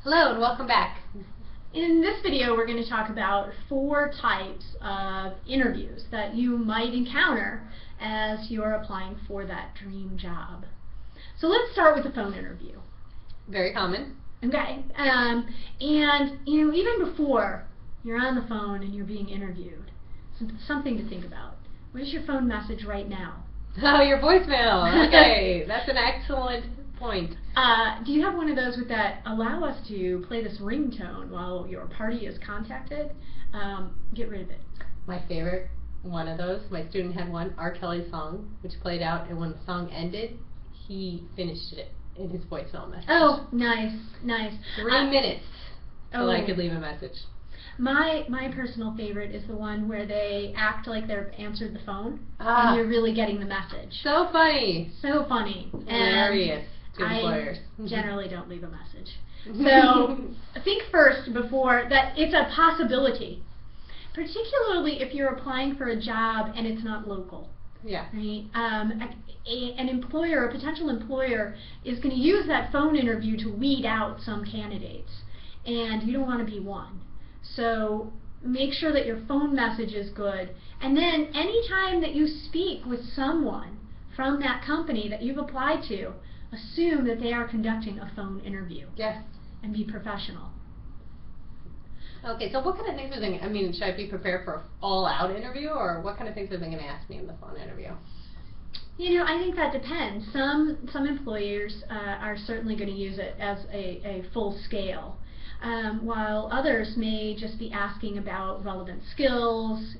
Hello and welcome back. In this video we're going to talk about 4 types of interviews that you might encounter as you're applying for that dream job. So let's start with a phone interview. Very common. Okay, and even before you're on the phone and you're being interviewed, something to think about. What is your phone message right now? Oh, your voicemail. Okay, that's an excellent point. Do you have one of those with that allow us to play this ringtone while your party is contacted? Get rid of it. My favorite one of those, my student had one, R. Kelly's song, which played out, and when the song ended, he finished it in his voicemail message. Oh, nice, nice. 3 minutes so I could leave a message. My personal favorite is the one where they act like they've answered the phone and Ah. you're really getting the message. So funny. So funny. Hilarious to employers. I generally don't leave a message. So think first before that it's a possibility, particularly if you're applying for a job and it's not local. Yeah. Right? An employer, a potential employer, is going to use that phone interview to weed out some candidates, and you don't want to be one. So make sure that your phone message is good, and then anytime that you speak with someone from that company that you've applied to, assume that they are conducting a phone interview. Yes. And be professional. Okay, so what kind of things are they, should I be prepared for an all-out interview, or what kind of things are they going to ask me in the phone interview? I think that depends. Some employers are certainly going to use it as a full scale, while others may just be asking about relevant skills,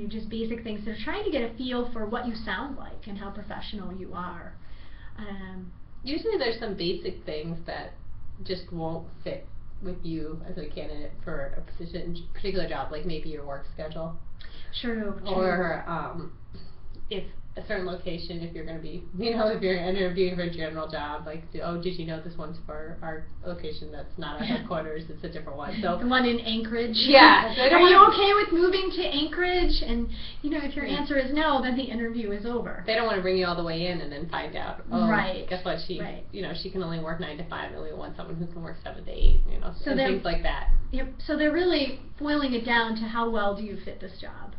just basic things. They're trying to get a feel for what you sound like and how professional you are. Usually there's some basic things that just won't fit with you as a candidate for a particular job, like maybe your work schedule. True. Or if a certain location, if you're going to be, if you're interviewing for a general job, like, oh, did you know this one's for our location that's not our headquarters, it's a different one. So the one in Anchorage. Yeah. So are you okay with moving to Anchorage? And, if your answer is no, then the interview is over. They don't want to bring you all the way in and then find out, oh, right. Guess what, she, right. She can only work 9 to 5, and we want someone who can work 7 to 8, so and things like that. Yep. So they're really boiling it down to how well do you fit this job.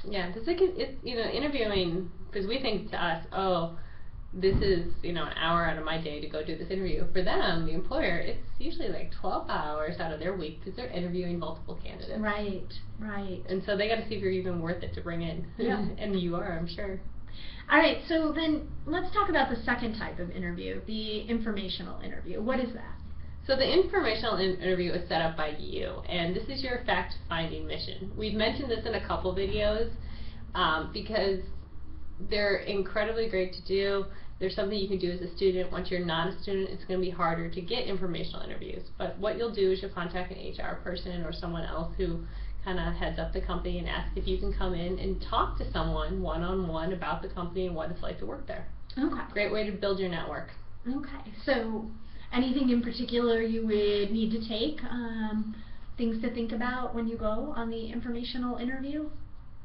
Yeah, interviewing, because we think to us, oh, this is, an hour out of my day to go do this interview. For them, the employer, it's usually like 12 hours out of their week because they're interviewing multiple candidates. Right, right. And so they got to see if you're even worth it to bring in. Yeah. And you are, I'm sure. All right, so then let's talk about the second type of interview, the informational interview. What is that? So the informational interview is set up by you, and this is your fact-finding mission. We've mentioned this in a couple videos because they're incredibly great to do. There's something you can do as a student. Once you're not a student, it's going to be harder to get informational interviews. But what you'll do is you'll contact an HR person or someone else who kind of heads up the company and ask if you can come in and talk to someone one-on-one about the company and what it's like to work there. Okay. Great way to build your network. Okay. So anything in particular you would need to take, things to think about when you go on the informational interview?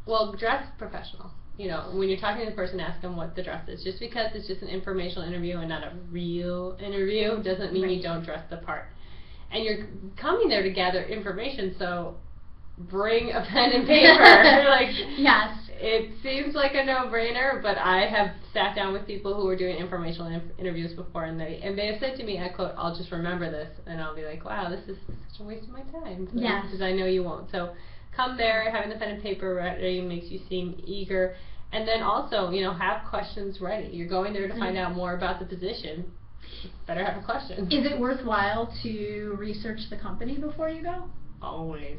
Well, dress professional. When you're talking to the person, ask them what the dress is. Just because it's just an informational interview and not a real interview doesn't mean you don't dress the part. And you're coming there to gather information, so bring a pen and paper. Yes. It seems like a no-brainer, but I have sat down with people who were doing informational interviews before, and they have said to me, I quote, "I'll just remember this," and I'll be like, "Wow, this is such a waste of my time." Yes. Because I know you won't. So come there, having the pen and paper ready makes you seem eager, and then also, have questions ready. You're going there to find out more about the position. Better have a question. Is it worthwhile to research the company before you go? Always.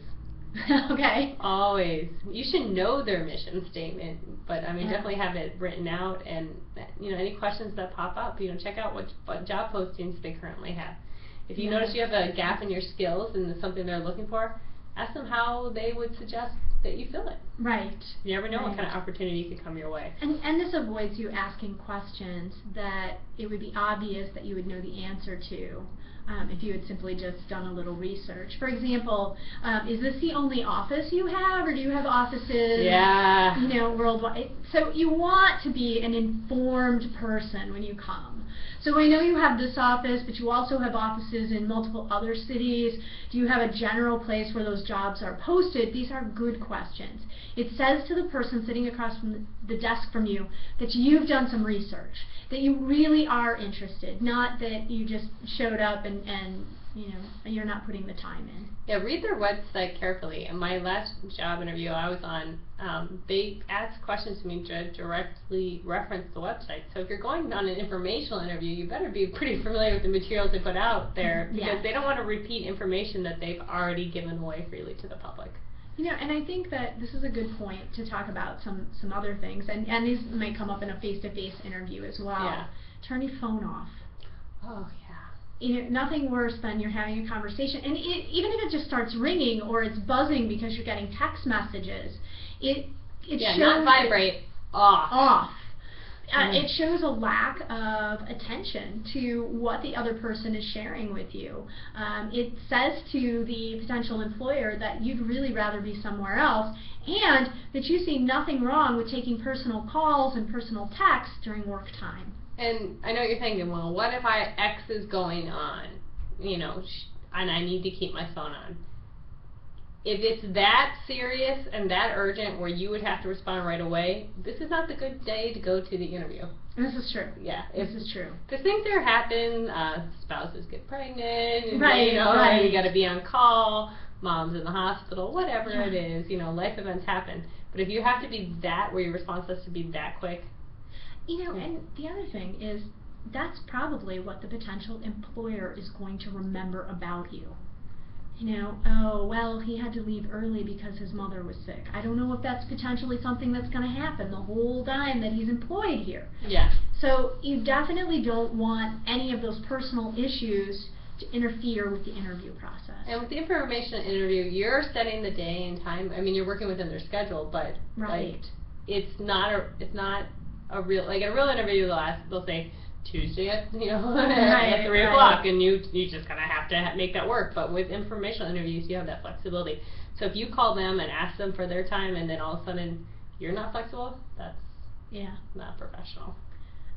Okay. Always. You should know their mission statement, but definitely have it written out, and any questions that pop up, check out what job postings they currently have. If you notice you have a gap in your skills and it's something they're looking for, ask them how they would suggest that you fill it. Right. You never know what kind of opportunity could come your way. And this avoids you asking questions that it would be obvious that you would know the answer to if you had simply just done a little research. For example, is this the only office you have, or do you have offices worldwide? So you want to be an informed person when you come. So I know you have this office, but you also have offices in multiple other cities. Do you have a general place where those jobs are posted? These are good questions. It says to the person sitting across from the desk from you that you've done some research, that you really are interested, not that you just showed up and you know, you're not putting the time in. Yeah, read their website carefully. In my last job interview I was on, they asked questions to me to directly reference the website. So if you're going on an informational interview, you better be pretty familiar with the materials they put out there, because they don't want to repeat information that they've already given away freely to the public. You know, and I think that this is a good point to talk about some other things, and these might come up in a face-to-face interview as well. Yeah. Turn your phone off. Oh, yeah. You know, nothing worse than you're having a conversation, and even if it just starts ringing or it's buzzing because you're getting text messages, it shows not vibrate. Off. It shows a lack of attention to what the other person is sharing with you. It says to the potential employer that you'd really rather be somewhere else, and that you see nothing wrong with taking personal calls and personal texts during work time. And I know what you're thinking, well, what if X is going on, you know, and I need to keep my phone on? If it's that serious and that urgent where you would have to respond right away, this is not the good day to go to the interview. This is true. Yeah. This is true. Because things there happen, spouses get pregnant, and, right, you know, right. you got to be on call, mom's in the hospital, whatever it is, you know, life events happen. But if you have to be that, where your response has to be that quick. You know, and the other thing is, that's probably what the potential employer is going to remember about you. You know, oh, well, he had to leave early because his mother was sick. I don't know if that's potentially something that's going to happen the whole time that he's employed here. Yeah. So you definitely don't want any of those personal issues to interfere with the interview process. And with the information interview, you're setting the day and time. I mean, you're working within their schedule, but right. like, it's not a real, like in a real interview, they'll say Tuesday at, you know, at 3 o'clock, and you just kind of have to make that work. But with informational interviews, you have that flexibility. So if you call them and ask them for their time, and then all of a sudden you're not flexible, that's not professional.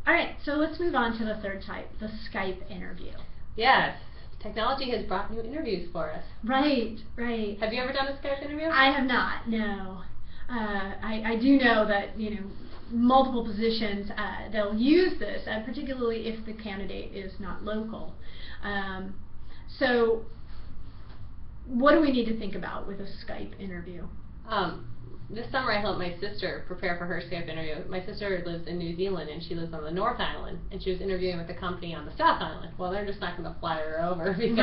All right, so let's move on to the third type, the Skype interview. Yes, technology has brought new interviews for us. Right, right. Have you ever done a Skype interview? I have not, no. I do know that, you know, multiple positions, they'll use this, particularly if the candidate is not local. So what do we need to think about with a Skype interview? This summer I helped my sister prepare for her Skype interview. My sister lives in New Zealand, and she lives on the North Island, and she was interviewing with a company on the South Island. Well, they're just not going to fly her over because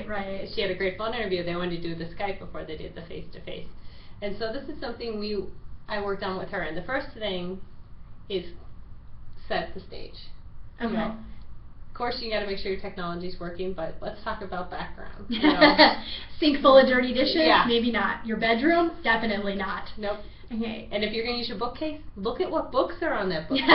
right. she had a great phone interview. They wanted to do the Skype before they did the face-to-face. And so this is something I worked on with her, and the first thing is set the stage. Okay. You know, of course, you got to make sure your technology's working, but let's talk about background. You know. Sink full of dirty dishes? Yeah. Maybe not. Your bedroom? Definitely not. Nope. Okay. And if you're going to use your bookcase, look at what books are on that bookcase.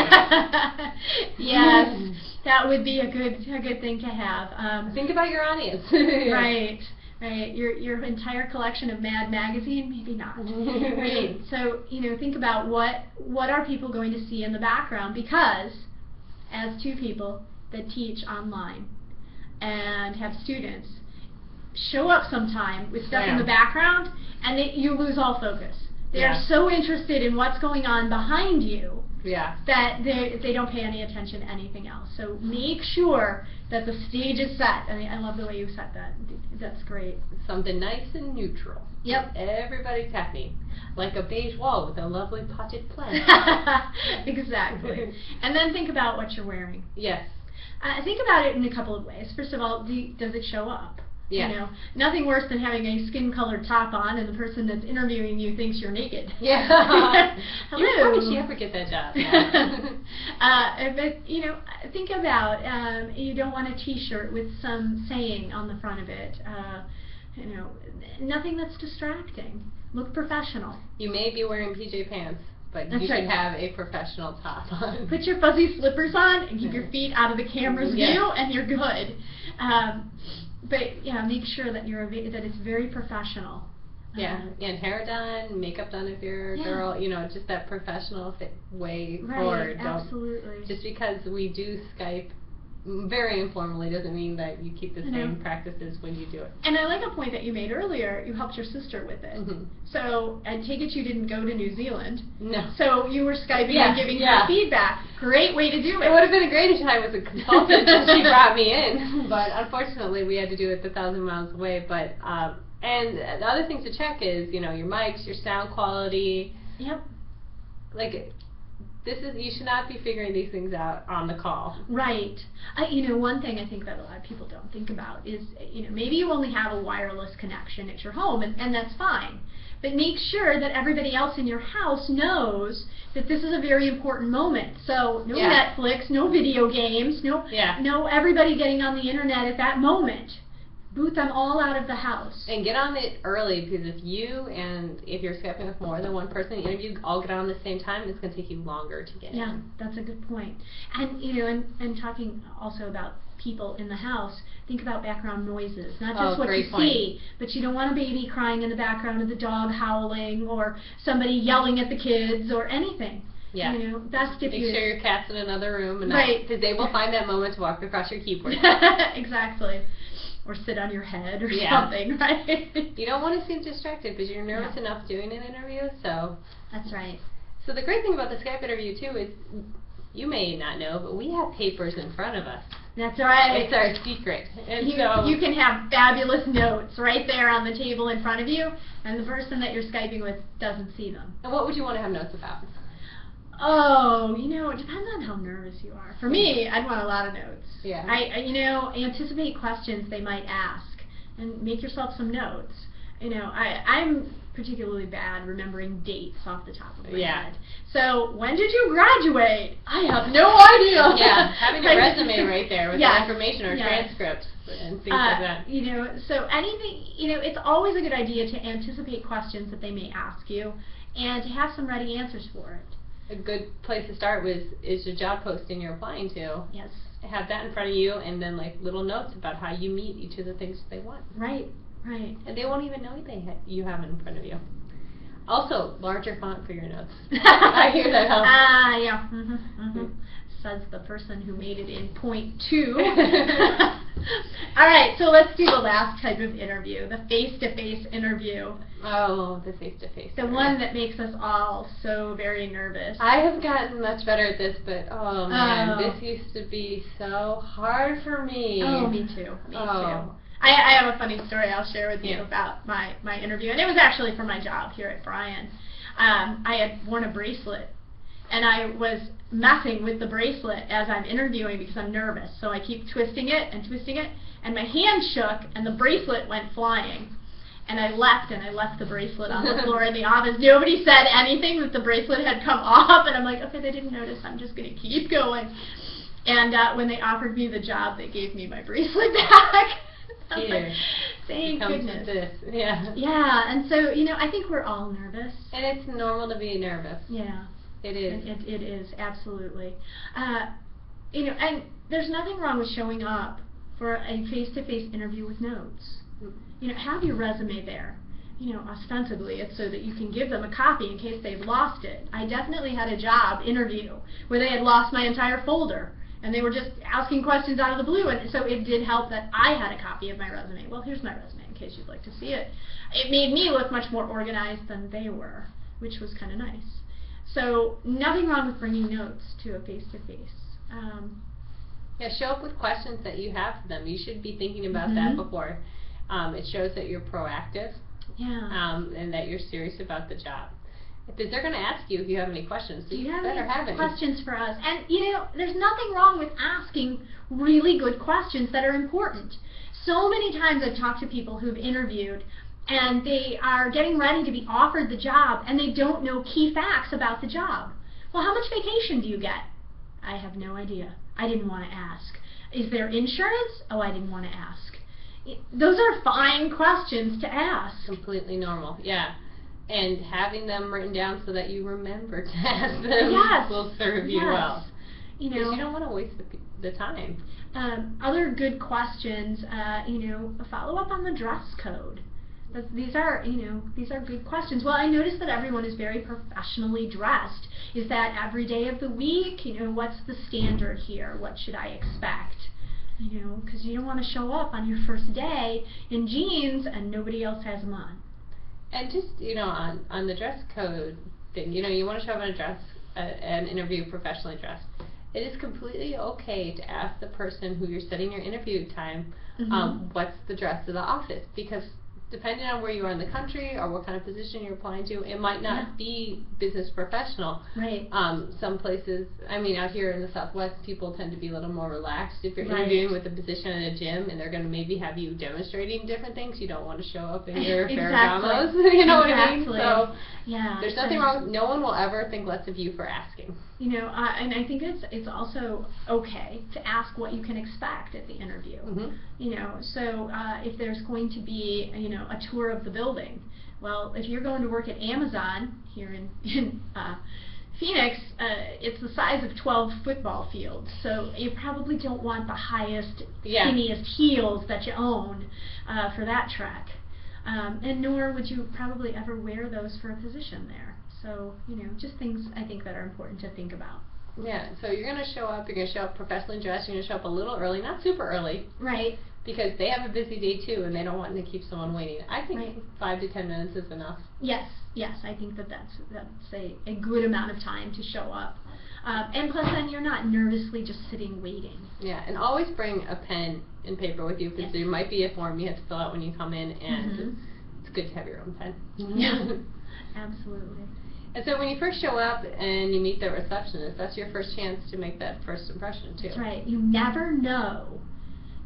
Yes, that would be a good thing to have. Think about your audience. Right. Right, your entire collection of Mad Magazine, maybe not. Right. So, you know, think about what are people going to see in the background, because as two people that teach online and have students, show up sometime with stuff in the background, and you lose all focus. They are so interested in what's going on behind you that they don't pay any attention to anything else. So make sure that the stage is set. I mean, I love the way you set that. That's great. Something nice and neutral. Yep. Everybody's happy. Like a beige wall with a lovely potted plant. Exactly. And then think about what you're wearing. Yes. Think about it in a couple of ways. First of all, does it show up? Yeah. You know, nothing worse than having a skin-colored top on and the person that's interviewing you thinks you're naked. Yeah. Hello. How did she ever get that job? But, you know, think about, you don't want a t-shirt with some saying on the front of it. You know, nothing that's distracting. Look professional. You may be wearing PJ pants, but you should have a professional top on. Put your fuzzy slippers on and keep your feet out of the camera's view, and you're good. But yeah, make sure that that it's very professional. Yeah, and hair done, makeup done if you're a girl. You know, just that professional way forward. Absolutely. Just because we do Skype very informally. Doesn't mean that you keep the same practices when you do it. And I like a point that you made earlier. You helped your sister with it. Mm-hmm. So I take it you didn't go to New Zealand. No. So you were Skyping and giving her feedback. Great way to do it. It would have been great if I was a consultant and she brought me in, but unfortunately we had to do it 1,000 miles away. But and the other thing to check is, you know, your mics, your sound quality. Yep. Like, you should not be figuring these things out on the call. Right. You know, one thing I think that a lot of people don't think about is, you know, maybe you only have a wireless connection at your home, and that's fine. But make sure that everybody else in your house knows that this is a very important moment. So no Netflix, no video games, no everybody getting on the internet at that moment. Boot them all out of the house. And get on it early, because if you're Skyping with more than one person in the interview, all get on at the same time, it's going to take you longer to get in. Yeah, that's a good point. And, you know, and talking also about people in the house, think about background noises, not just what you see, but you don't want a baby crying in the background or the dog howling or somebody yelling at the kids or anything. Yeah. You know, best if Make sure your cat's in another room, and because they will find that moment to walk across your keyboard. Exactly. Or sit on your head or something, right? You don't want to seem distracted because you're nervous enough doing an interview, so. That's right. So the great thing about the Skype interview, too, is you may not know, but we have papers in front of us. That's right. It's our secret. And you can have fabulous notes right there on the table in front of you, and the person that you're Skyping with doesn't see them. And what would you want to have notes about? Oh, you know, it depends on how nervous you are. For me, I'd want a lot of notes. Yeah. You know, anticipate questions they might ask and make yourself some notes. You know, I'm particularly bad remembering dates off the top of my head. So, when did you graduate? I have no idea. Yeah, having a resume right there with that information or transcripts and things like that. You know, so anything, you know, it's always a good idea to anticipate questions that they may ask you and to have some ready answers for it. A good place to start with is the job posting you're applying to. Yes. Have that in front of you, and then like little notes about how you meet each of the things they want. Right, right. And they won't even know you have it in front of you. Also, larger font for your notes. I hear that helps. Yeah. Mm-hmm, mm-hmm. Says the person who made it in point 2. All right, so let's do the last type of interview, the face-to-face interview. Oh, the face-to-face. The one that makes us all so very nervous. I have gotten much better at this, but oh man, this used to be so hard for me. Oh, me too. Me too. I have a funny story I'll share with you about my interview, and it was actually for my job here at Bryan. I had worn a bracelet, and I was messing with the bracelet as I'm interviewing because I'm nervous. So I keep twisting it, and my hand shook, and the bracelet went flying. And I left the bracelet on the floor in the office. Nobody said anything that the bracelet had come off, and I'm like, okay, they didn't notice. I'm just going to keep going. And when they offered me the job, they gave me my bracelet back. I was like, thank goodness. Yeah. Yeah, and so, you know, I think we're all nervous. And it's normal to be nervous. Yeah. It is. It is, absolutely. You know, and there's nothing wrong with showing up for a face-to-face interview with notes. You know, have your resume there. You know, ostensibly it's so that you can give them a copy in case they've lost it. I definitely had a job interview where they had lost my entire folder, and they were just asking questions out of the blue, and so it did help that I had a copy of my resume. Well, here's my resume in case you'd like to see it. It made me look much more organized than they were, which was kind of nice. So nothing wrong with bringing notes to a face-to-face. Yeah, show up with questions that you have for them. You should be thinking about that before. It shows that you're proactive. Yeah. And that you're serious about the job. If they're going to ask you if you have any questions, so you better have any questions for us. And you know, there's nothing wrong with asking really good questions that are important. So many times I've talked to people who've interviewed, and they are getting ready to be offered the job, and they don't know key facts about the job. Well, how much vacation do you get? I have no idea. I didn't want to ask. Is there insurance? Oh, I didn't want to ask. Those are fine questions to ask. Completely normal, yeah. And having them written down so that you remember to ask them will serve you well. You know, because you don't want to waste the time. Other good questions, you know, follow up on the dress code. These are, you know, these are good questions. Well, I noticed that everyone is very professionally dressed. Is that every day of the week? You know, what's the standard here? What should I expect? You know, because you don't want to show up on your first day in jeans and nobody else has them on. And just, you know, on the dress code thing, you know, you want to show up in a dress, an interview professionally dressed. It is completely okay to ask the person who you're setting your interview time, what's the dress of the office, because depending on where you are in the country or what kind of position you're applying to, it might not be business professional. Right. Some places, I mean, out here in the Southwest, people tend to be a little more relaxed. If you're interviewing with a position in a gym and they're going to maybe have you demonstrating different things, you don't want to show up in your Ferragamos. You know what I mean? So yeah. There's nothing wrong. No one will ever think less of you for asking. You know, and I think it's also okay to ask what you can expect at the interview. You know, so if there's going to be, you know, a tour of the building, well, if you're going to work at Amazon here in Phoenix, it's the size of 12 football fields, so you probably don't want the highest, skinniest heels that you own for that trek. And nor would you probably ever wear those for a position there. So, you know, just things I think that are important to think about. Yeah, so you're going to show up professionally dressed, you're going to show up a little early, not super early. Right. Because they have a busy day too, and they don't want to keep someone waiting. I think 5 to 10 minutes is enough. Yes, I think that's a good amount of time to show up. And plus then you're not nervously just sitting waiting. Yeah, and always bring a pen and paper with you, because there might be a form you have to fill out when you come in, and it's good to have your own pen. Yeah, absolutely. And so when you first show up and you meet the receptionist, that's your first chance to make that first impression too. That's right. You never know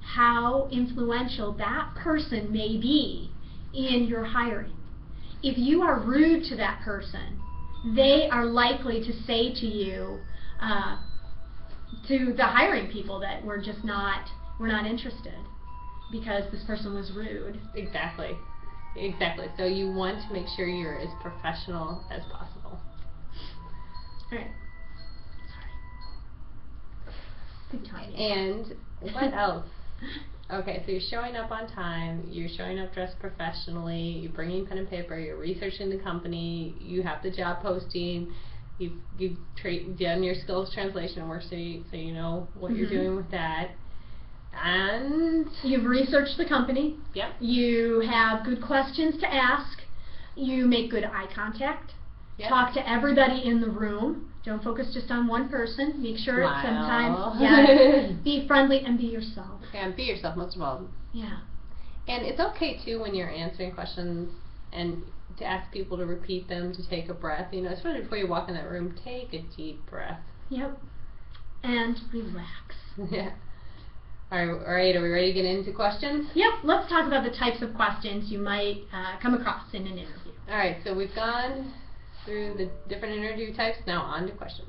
how influential that person may be in your hiring. If you are rude to that person, they are likely to say to you, to the hiring people, that we're not interested because this person was rude. Exactly. So you want to make sure you're as professional as possible. All right. Sorry. Good timing. And what else? Okay, so you're showing up on time, you're showing up dressed professionally, you're bringing pen and paper, you're researching the company, you have the job posting, you've done your skills translation work, so you know what you're doing with that. And you've researched the company. Yep. You have good questions to ask. You make good eye contact. Yep. Talk to everybody in the room. Don't focus just on one person. Make sure sometimes, be friendly and be yourself. And be yourself most of all. Yeah. And it's okay too when you're answering questions and to ask people to repeat them, to take a breath. You know, especially before you walk in that room, take a deep breath. Yep. And relax. Yeah. All right, are we ready to get into questions? Yep, let's talk about the types of questions you might come across in an interview. All right, so we've gone through the different interview types, now on to questions.